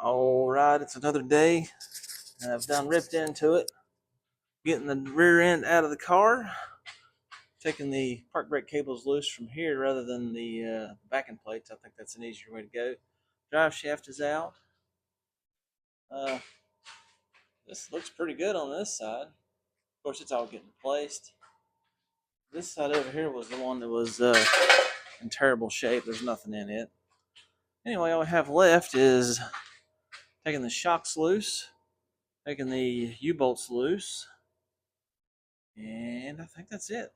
All right, it's another day. I've done ripped into it, getting the rear end out of the car, taking the park brake cables loose from here rather than the backing plates. I think that's an easier way to go. Drive shaft is out. Uh, this looks pretty good on this side. Of course, it's all getting replaced. This side over here was the one that was in terrible shape. There's nothing in it. Anyway, all we have left is taking the shocks loose, taking the U-bolts loose, and I think that's it.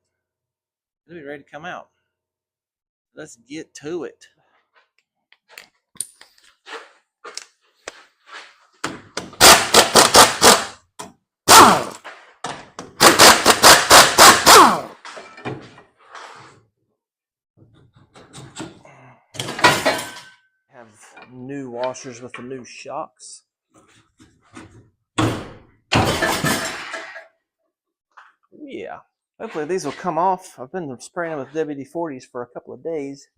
It'll be ready to come out. Let's get to it. Have new washers with the new shocks. Yeah. Hopefully these will come off. I've been spraying them with WD-40s for a couple of days.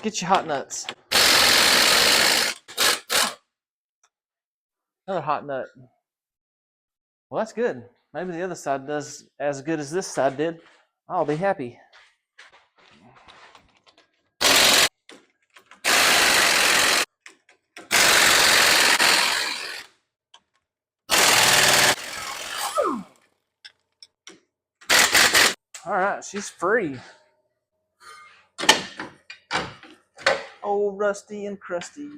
Get your hot nuts. Another hot nut. Well, that's good. Maybe the other side does as good as this side did. I'll be happy. All right, she's free. Oh, rusty and crusty.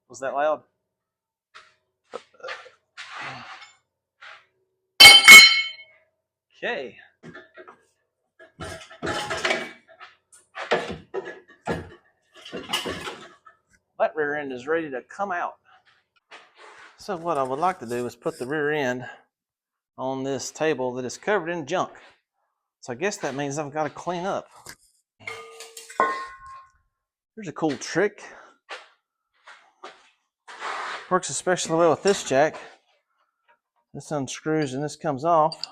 Was that loud? Okay. That rear end is ready to come out. So what I would like to do is put the rear end on this table that is covered in junk. So I guess that means I've got to clean up. Here's a cool trick. Works especially well with this jack. This unscrews and this comes off.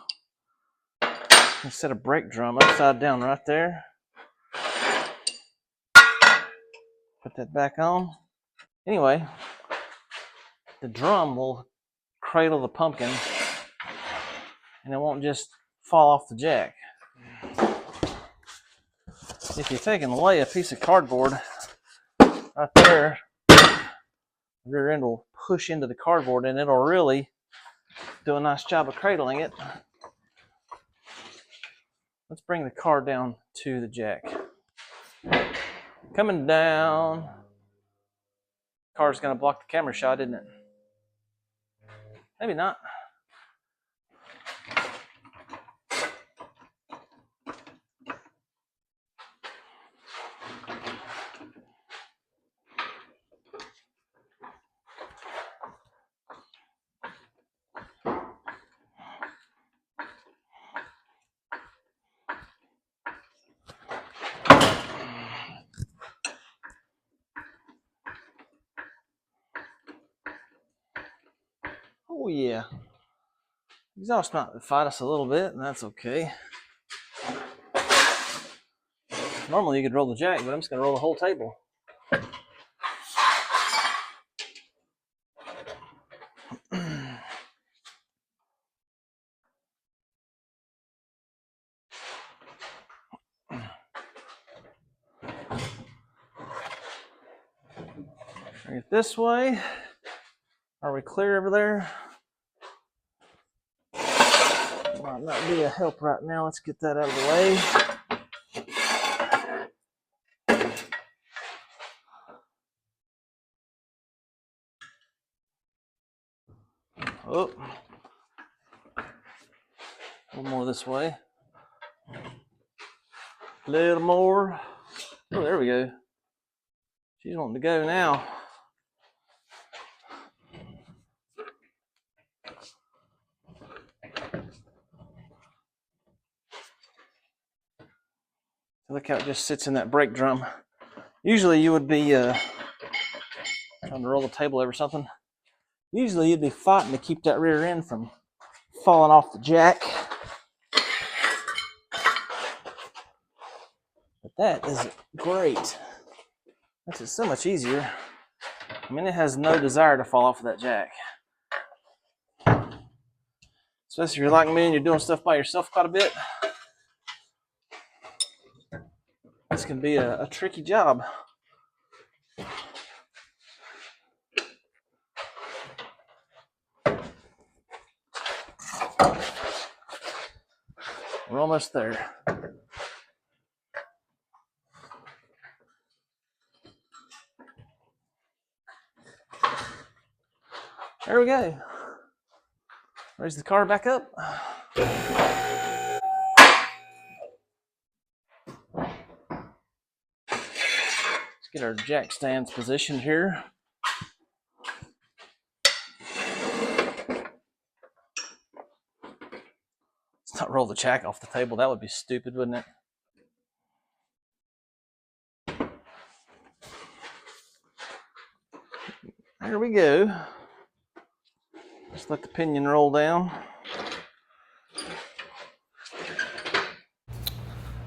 You set a brake drum upside down right there. Put that back on. Anyway, the drum will cradle the pumpkin and it won't just fall off the jack. If you take and lay a piece of cardboard right there, the rear end will push into the cardboard and it'll really do a nice job of cradling it. Let's bring the car down to the jack. Coming down. Car's going to block the camera shot, isn't it? Maybe not. Oh yeah. Exhaust might fight us a little bit, and that's okay. Normally you could roll the jack, but I'm just going to roll the whole table. Bring it this way. Are we clear over there? Might not be a help right now. Let's get that out of the way. Oh, a little more this way. A little more. Oh, there we go. She's wanting to go now. Look how it just sits in that brake drum. Usually you would be trying to roll the table over something. Usually you'd be fighting to keep that rear end from falling off the jack. But that is great. Makes it so much easier. I mean, it has no desire to fall off of that jack. Especially if you're like me and you're doing stuff by yourself quite a bit. This can be a tricky job. We're almost there. There we go. Raise the car back up. Let's get our jack stands positioned here. Let's not roll the jack off the table. That would be stupid, wouldn't it? There we go. Just let the pinion roll down.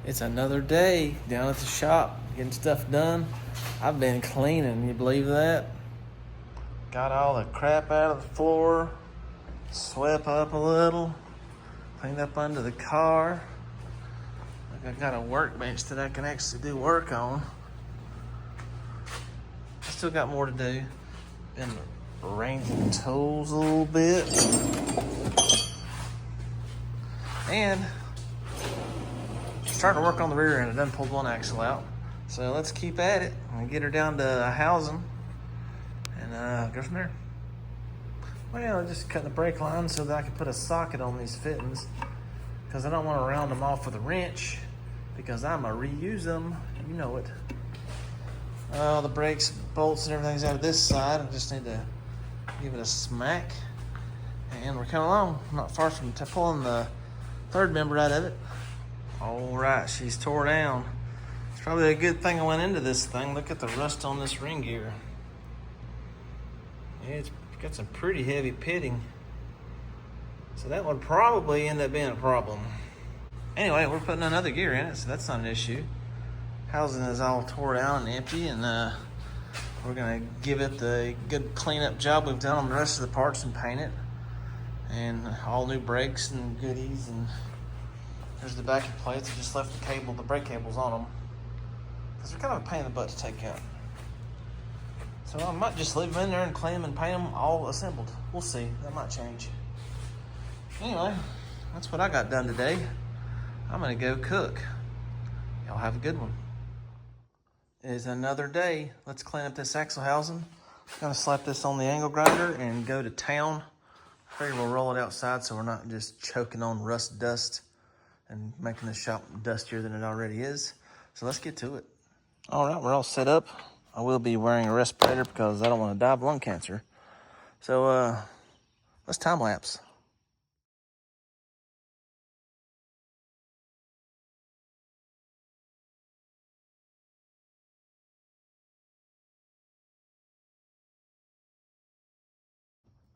It's another day down at the shop, getting stuff done. I've been cleaning, you believe that? Got all the crap out of the floor, swept up a little, cleaned up under the car. Like I got a workbench that I can actually do work on. I still got more to do. Been arranging tools a little bit. And starting to work on the rear end. I done pulled one axle out. So let's keep at it and get her down to housing and go from there. Well, just cutting the brake line so that I can put a socket on these fittings because I don't want to round them off with a wrench because I'm going to reuse them. You know it. The brakes, bolts, and everything's out of this side. I just need to give it a smack. And we're coming along. Not far from pulling the third member out of it. All right, she's tore down. It's probably a good thing I went into this thing. Look at the rust on this ring gear. Yeah, it's got some pretty heavy pitting. So that would probably end up being a problem. Anyway, we're putting another gear in it, so that's not an issue. Housing is all tore down and empty, and we're gonna give it the good cleanup job we've done on the rest of the parts and paint it. And all new brakes and goodies, and there's the backing plates. I just left the brake cables on them because they're kind of a pain in the butt to take out. So I might just leave them in there and clean them and paint them all assembled. We'll see. That might change. Anyway, that's what I got done today. I'm gonna go cook. Y'all have a good one. It is another day. Let's clean up this axle housing. I'm gonna slap this on the angle grinder and go to town. I figure we'll roll it outside so we're not just choking on rust dust and making the shop dustier than it already is. So let's get to it. All right, we're all set up. I will be wearing a respirator because I don't want to die of lung cancer. So let's time lapse.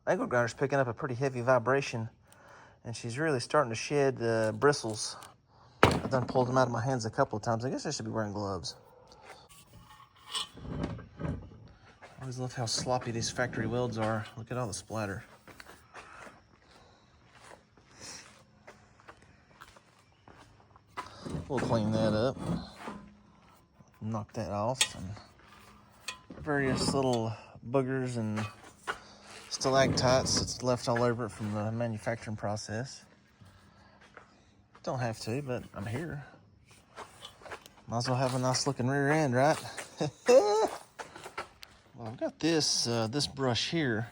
Angle grinder's picking up a pretty heavy vibration, and she's really starting to shed bristles. I've done pulled them out of my hands a couple of times. I guess I should be wearing gloves. I always love how sloppy these factory welds are. Look at all the splatter. We'll clean that up. Knock that off. And various little boogers and stalactites that's left all over it from the manufacturing process. Don't have to, but I'm here. Might as well have a nice looking rear end, right? Well, I've got this brush here.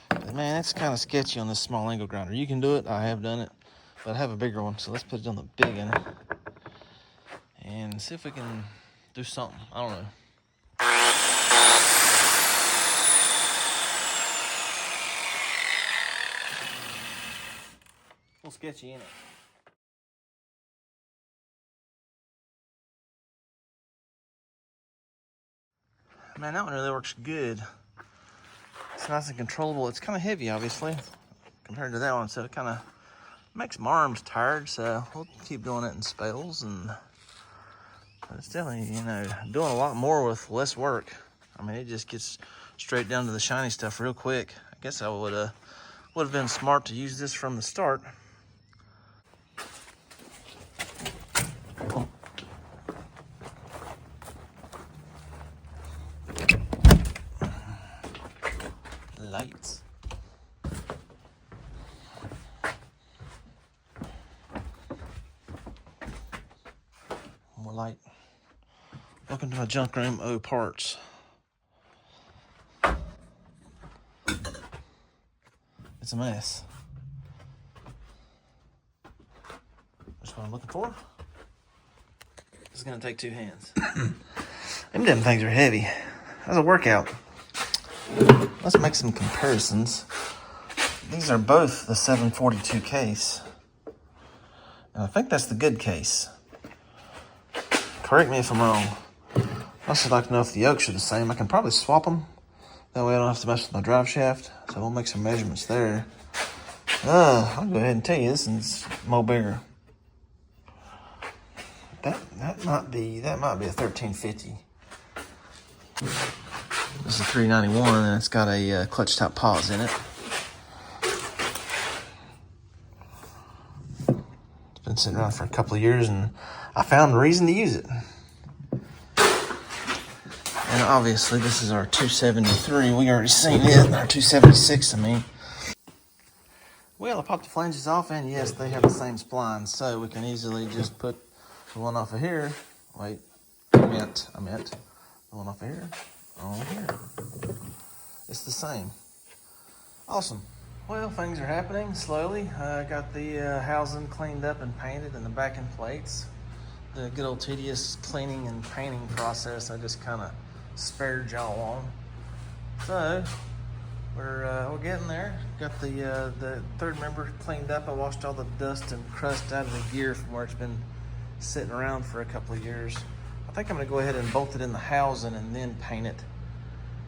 But man, it's kind of sketchy on this small angle grinder. You can do it. I have done it. But I have a bigger one, so let's put it on the big one. And see if we can do something. I don't know. A little sketchy, ain't it? Man, that one really works good. It's nice and controllable. It's kind of heavy, obviously, compared to that one, so it kind of makes my arms tired, so we'll keep doing it in spells, but it's definitely, doing a lot more with less work. I mean, it just gets straight down to the shiny stuff real quick. I guess I would have been smart to use this from the start. Lights. More light. Welcome to my junk room. Oh, parts. It's a mess. That's what I'm looking for. It's gonna take 2 hands. Them damn things are heavy. That's a workout. Let's make some comparisons. These are both the 742 case. And I think that's the good case. Correct me if I'm wrong. I also like to know if the yokes are the same. I can probably swap them. That way I don't have to mess with my drive shaft. So we'll make some measurements there. I'll go ahead and tell you, this one's more bigger. That might be a 1350. This is a 391, and it's got a clutch top pause in it. It's been sitting around for a couple of years, and I found the reason to use it. And obviously, this is our 273. We already seen it. Our 276, I mean. Well, I popped the flanges off, and yes, they have the same spline, so we can easily just put the one off of here. Wait, I meant the one off of here on here. It's the same. Awesome. Well, things are happening slowly. I got the housing cleaned up and painted and the backing plates. The good old tedious cleaning and painting process I just kind of spared y'all on. So we're getting there. Got the third member cleaned up. I washed all the dust and crust out of the gear from where it's been sitting around for a couple of years. I think I'm gonna go ahead and bolt it in the housing and then paint it.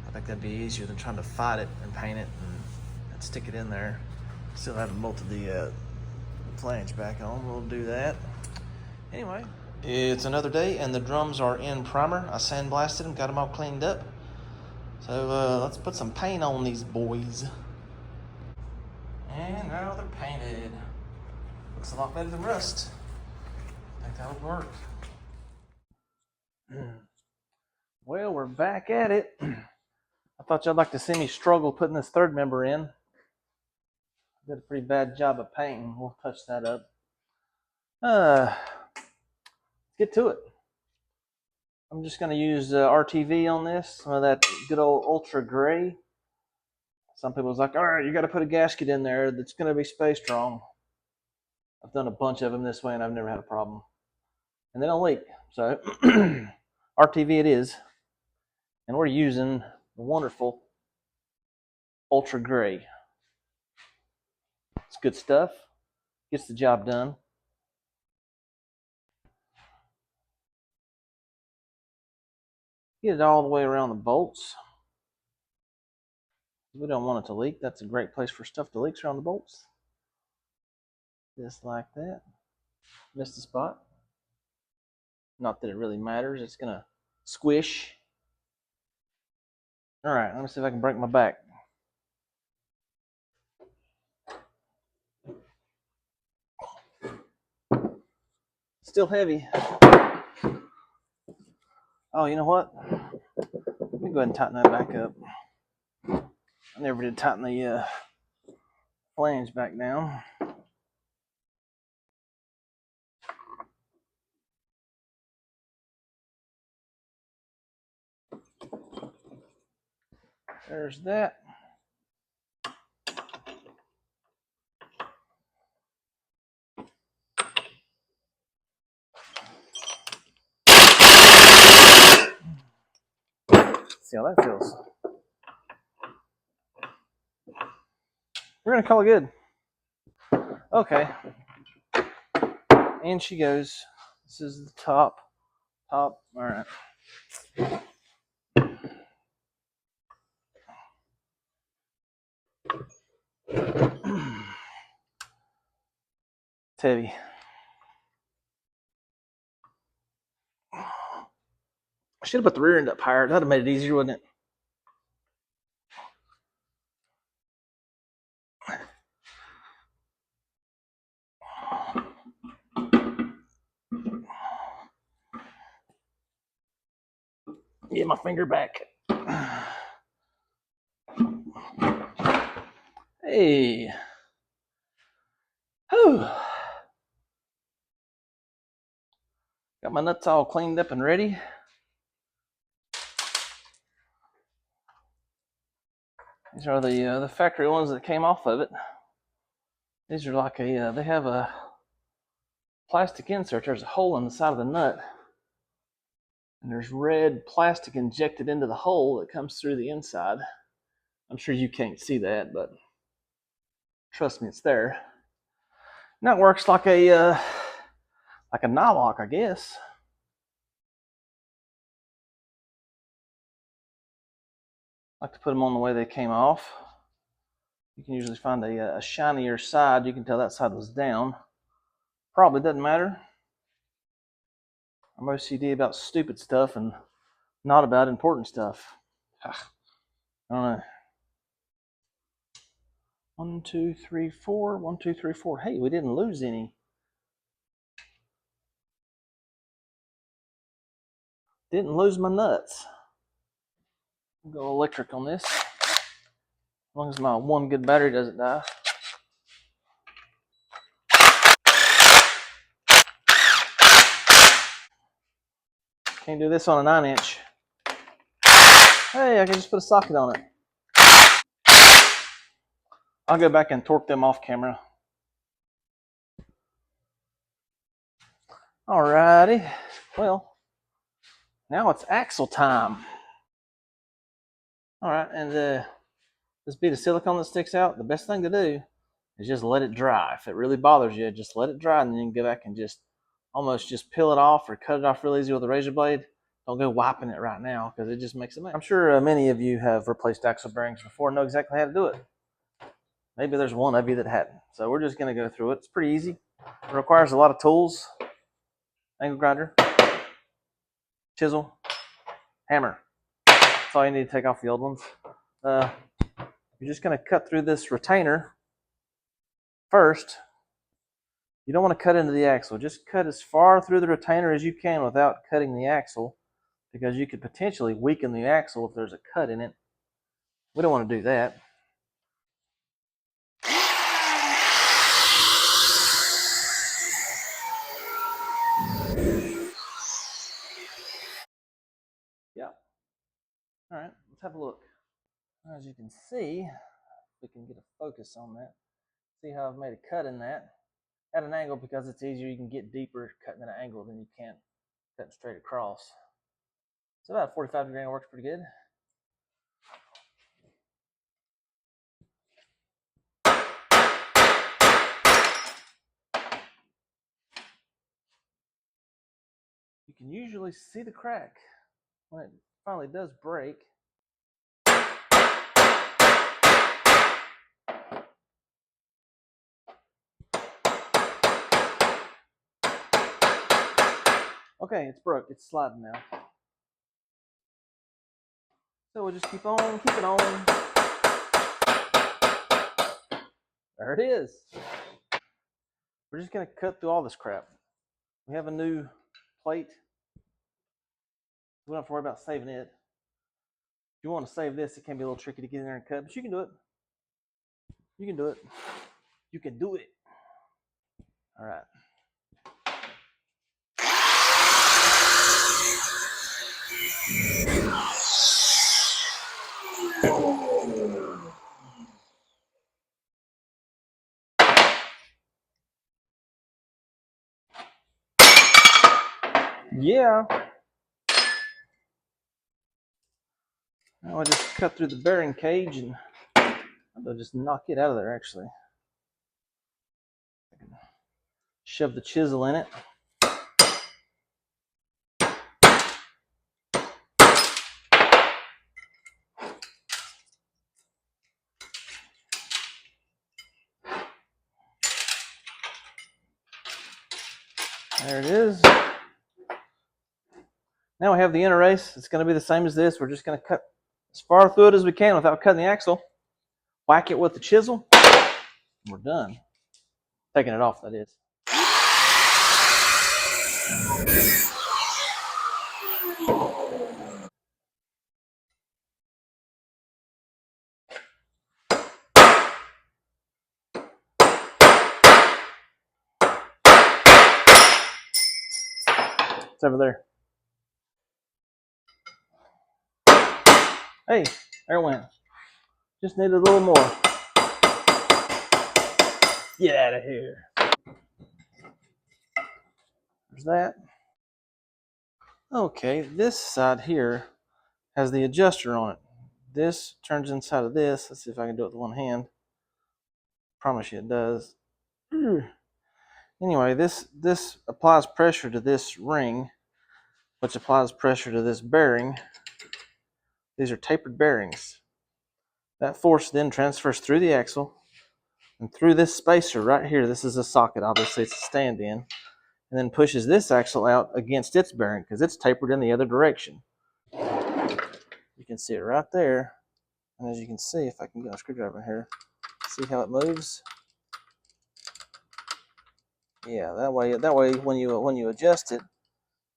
I think that'd be easier than trying to fight it and paint it and stick it in there. Still haven't bolted the flange back on. We'll do that. Anyway, it's another day and the drums are in primer. I sandblasted them, got them all cleaned up. So let's put some paint on these boys. And now they're painted. Looks a lot better than rust. I think that would work. Well, we're back at it. I thought y'all'd like to see me struggle putting this third member in. Did a pretty bad job of painting. We'll touch that up. Let's get to it. I'm just going to use RTV on this. Some of that good old ultra gray. Some people's like, all right, you got to put a gasket in there that's going to be space strong. I've done a bunch of them this way and I've never had a problem. And they don't leak. So RTV it is. And we're using the wonderful ultra gray. It's good stuff. Gets the job done. Get it all the way around the bolts. We don't want it to leak. That's a great place for stuff to leak, around the bolts. Just like that. Missed the spot. Not that it really matters. It's going to squish. All right, let me see if I can break my back. Still heavy. Oh, you know what? Let me go ahead and tighten that back up. I never did tighten the flange back down. There's that. See how that feels. We're gonna call it good. Okay. And she goes. This is the top. All right. heavy. I should have put the rear end up higher. That'd have made it easier, wouldn't it? Get my finger back. Hey. Whew. Got my nuts all cleaned up and ready. These are the factory ones that came off of it. These are like they have a plastic insert. There's a hole in the side of the nut, and there's red plastic injected into the hole that comes through the inside. I'm sure you can't see that, but trust me, it's there. And that works like a nylock, I guess. I like to put them on the way they came off. You can usually find a shinier side. You can tell that side was down. Probably doesn't matter. I'm OCD about stupid stuff and not about important stuff. I don't know. 1, 2, 3, 4. 1, 2, 3, 4. Hey, we didn't lose any. Didn't lose my nuts. I'll go electric on this. As long as my one good battery doesn't die. Can't do this on a 9-inch. Hey, I can just put a socket on it. I'll go back and torque them off camera. Alrighty. Well, now it's axle time. Alright, and this bead of silicone that sticks out, the best thing to do is just let it dry. If it really bothers you, just let it dry, and then you can go back and just almost just peel it off or cut it off real easy with a razor blade. Don't go wiping it right now because it just makes a mess. I'm sure many of you have replaced axle bearings before and know exactly how to do it. Maybe there's one of you that hadn't. So we're just going to go through it. It's pretty easy. It requires a lot of tools. Angle grinder, chisel, hammer. That's all you need to take off the old ones. You're just going to cut through this retainer first. You don't want to cut into the axle. Just cut as far through the retainer as you can without cutting the axle, because you could potentially weaken the axle if there's a cut in it. We don't want to do that. Yeah. All right, let's have a look. As you can see, we can get a focus on that. See how I've made a cut in that at an angle, because it's easier. You can get deeper cutting at an angle than you can cutting straight across. So about a 45-degree angle works pretty good. You can usually see the crack when it finally does break. Okay, it's broke. It's sliding now. So we'll just keep on, keep it on. There it is. We're just going to cut through all this crap. We have a new plate. We don't have to worry about saving it. If you want to save this, it can be a little tricky to get in there and cut, but you can do it. You can do it. You can do it. All right. Yeah. Now I just cut through the bearing cage and I'll just knock it out of there, actually. I can shove the chisel in it. There it is. Now we have the inner race. It's going to be the same as this. We're just going to cut as far through it as we can without cutting the axle. Whack it with the chisel. And we're done. Taking it off, that is. It's over there. Hey, there it went. Just needed a little more. Get out of here. There's that. Okay, this side here has the adjuster on it. This turns inside of this. Let's see if I can do it with one hand. Promise you it does. Anyway, this applies pressure to this ring, which applies pressure to this bearing. These are tapered bearings. That force then transfers through the axle and through this spacer right here. This is a socket, obviously it's a stand-in, and then pushes this axle out against its bearing because it's tapered in the other direction. You can see it right there. And as you can see, if I can get a screwdriver in here, see how it moves? Yeah, that way when you adjust it,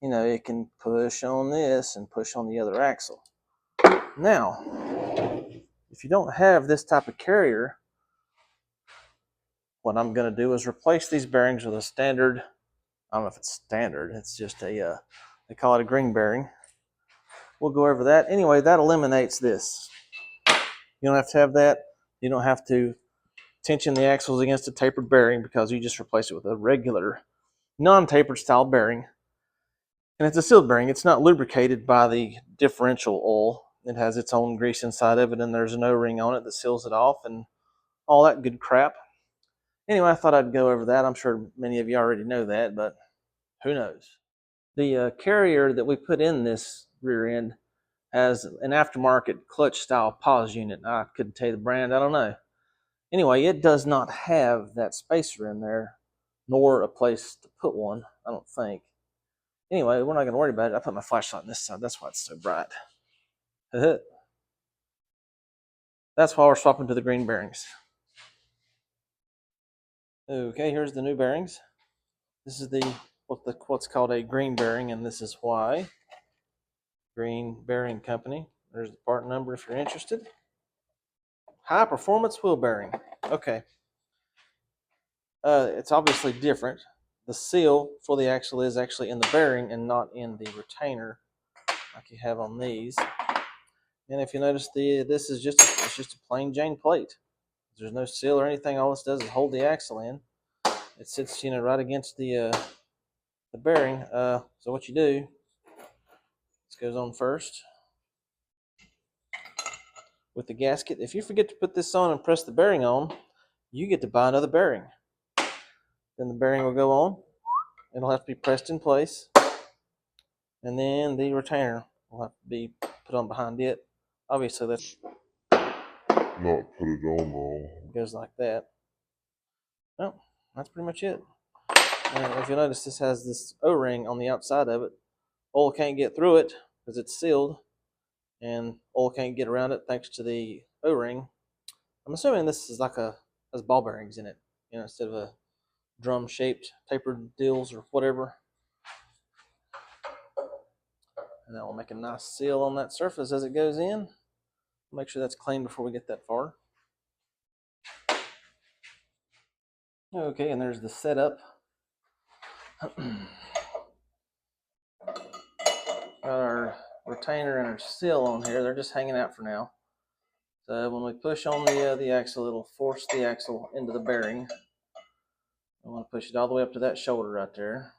you know, it can push on this and push on the other axle. Now, if you don't have this type of carrier, what I'm going to do is replace these bearings with a standard, I don't know if it's standard, it's just a, they call it a green bearing. We'll go over that. Anyway, that eliminates this. You don't have to have that. You don't have to tension the axles against a tapered bearing because you just replace it with a regular non-tapered style bearing. And it's a sealed bearing. It's not lubricated by the differential oil. It has its own grease inside of it, and there's an O-ring on it that seals it off and all that good crap. Anyway, I thought I'd go over that. I'm sure many of you already know that, but who knows? The carrier that we put in this rear end has an aftermarket clutch style pause unit. I couldn't tell you the brand, I don't know. Anyway, it does not have that spacer in there, nor a place to put one, I don't think. Anyway, we're not going to worry about it. I put my flashlight on this side. That's why it's so bright. That's why we're swapping to the green bearings. Okay, here's the new bearings. This is what's called a green bearing, and this is why. Green Bearing Company. There's the part number if you're interested. High performance wheel bearing. Okay. It's obviously different. The seal for the axle is actually in the bearing and not in the retainer like you have on these. And if you notice, this is just a plain Jane plate. There's no seal or anything. All this does is hold the axle in. It sits, right against the bearing. So what you do, this goes on first with the gasket. If you forget to put this on and press the bearing on, you get to buy another bearing. Then the bearing will go on. It'll have to be pressed in place. And then the retainer will have to be put on behind it. Obviously, that's not put it on though. It goes like that. Well, that's pretty much it. And if you notice, this has this O-ring on the outside of it. Oil can't get through it because it's sealed, and oil can't get around it thanks to the O-ring. I'm assuming this is has ball bearings in it, instead of a drum-shaped tapered deals or whatever. And that will make a nice seal on that surface as it goes in. Make sure that's clean before we get that far. Okay, and there's the setup. Got our retainer and our seal on here. They're just hanging out for now. So when we push on the axle, it'll force the axle into the bearing. I want to push it all the way up to that shoulder right there.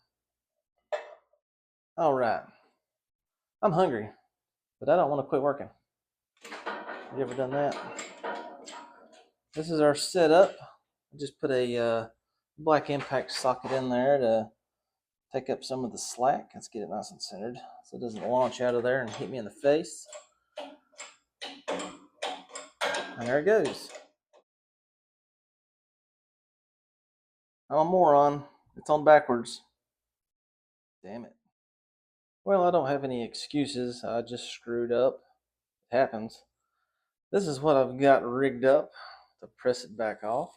All right. I'm hungry, but I don't want to quit working. Have you ever done that? This is our setup. I just put a black impact socket in there to take up some of the slack. Let's get it nice and centered so it doesn't launch out of there and hit me in the face. And there it goes. I'm a moron. It's on backwards. Damn it. Well, I don't have any excuses. I just screwed up. It happens. This is what I've got rigged up to press it back off.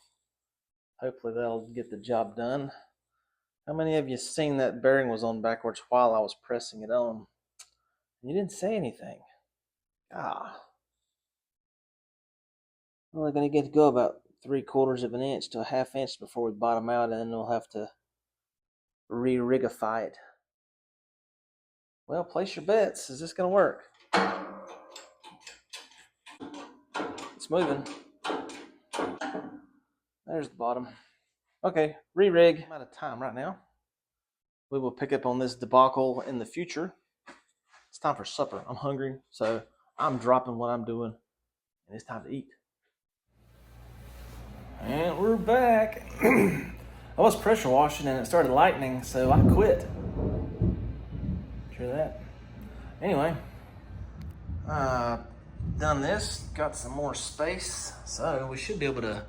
Hopefully that'll get the job done. How many of you seen that bearing was on backwards while I was pressing it on? You didn't say anything. Ah. Well, we're going to get to go about 3/4 of an inch to a half inch before we bottom out, and then we'll have to re-rigify it. Well, place your bets. Is this going to work? It's moving. There's the bottom. Okay, re-rig. I'm out of time right now. We will pick up on this debacle in the future. It's time for supper. I'm hungry, so I'm dropping what I'm doing, and it's time to eat. And we're back. I was pressure washing and it started lightning, so I quit. Hear that? Anyway, done this, got some more space, so we should be able to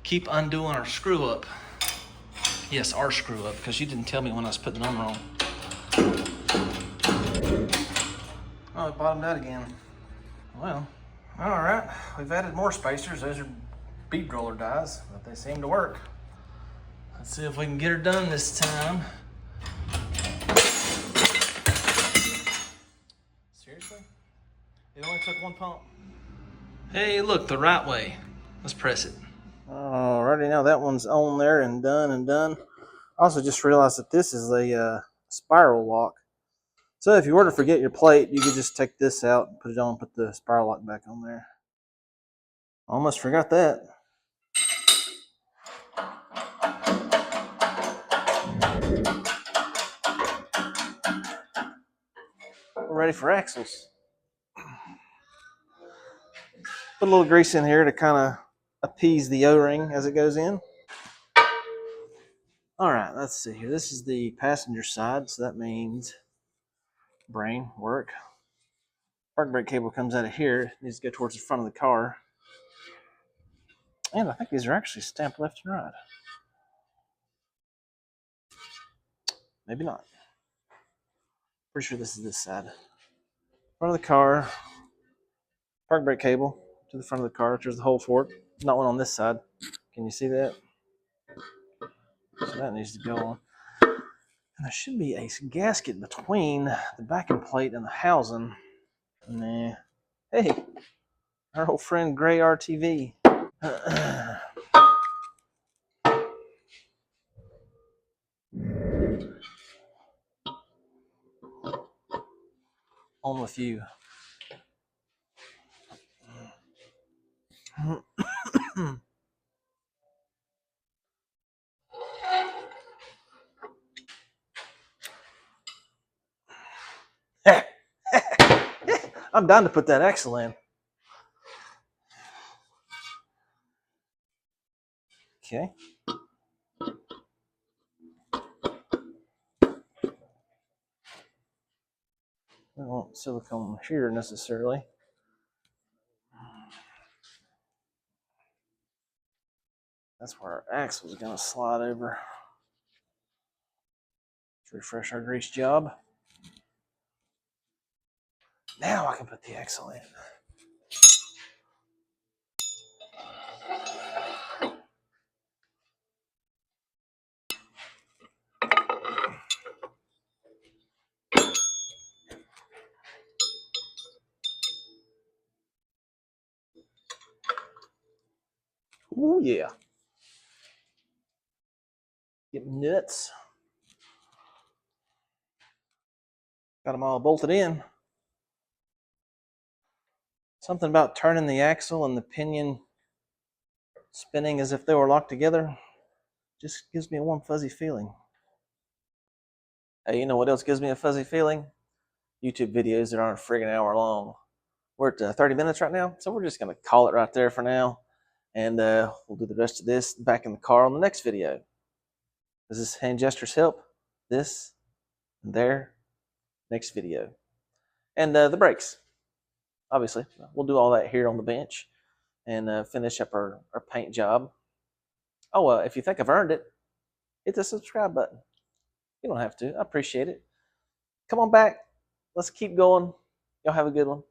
keep undoing our screw up. Yes, our screw up, because you didn't tell me when I was putting it on wrong. Oh, it bottomed out again. Well, all right, we've added more spacers. Those are bead roller dies, but they seem to work. Let's see if we can get her done this time. Seriously? It only took one pump. Hey, look, the right way. Let's press it. Alrighty, now that one's on there and done and done. I also just realized that this is a spiral lock. So if you were to forget your plate, you could just take this out, put it on, put the spiral lock back on there. Almost forgot that. We're ready for axles. Put a little grease in here to kind of appease the O-ring as it goes in. All right, let's see here. This is the passenger side, so that means brain work. Park brake cable comes out of here. It needs to go towards the front of the car. And I think these are actually stamped left and right. Maybe not. Pretty sure this is this side. Front of the car. Park brake cable to the front of the car. There's the hole for it. Not one on this side. Can you see that? So that needs to go on. And there should be a gasket between the backing plate and the housing. Nah. Hey, our old friend Gray RTV. On with you. I'm down to put that axle in. Okay. We don't want silicone here necessarily. That's where our axle is going to slide over. Let's refresh our grease job. Now I can put the axle in. Ooh, yeah. Get nuts. Got them all bolted in. Something about turning the axle and the pinion spinning as if they were locked together just gives me a warm, fuzzy feeling. Hey, you know what else gives me a fuzzy feeling? YouTube videos that aren't a friggin' hour long. We're at 30 minutes right now, so we're just going to call it right there for now. And we'll do the rest of this back in the car on the next video. Does this hand gestures help? This, and there, next video. And the brakes, obviously. We'll do all that here on the bench and finish up our paint job. Oh, if you think I've earned it, hit the subscribe button. You don't have to. I appreciate it. Come on back. Let's keep going. Y'all have a good one.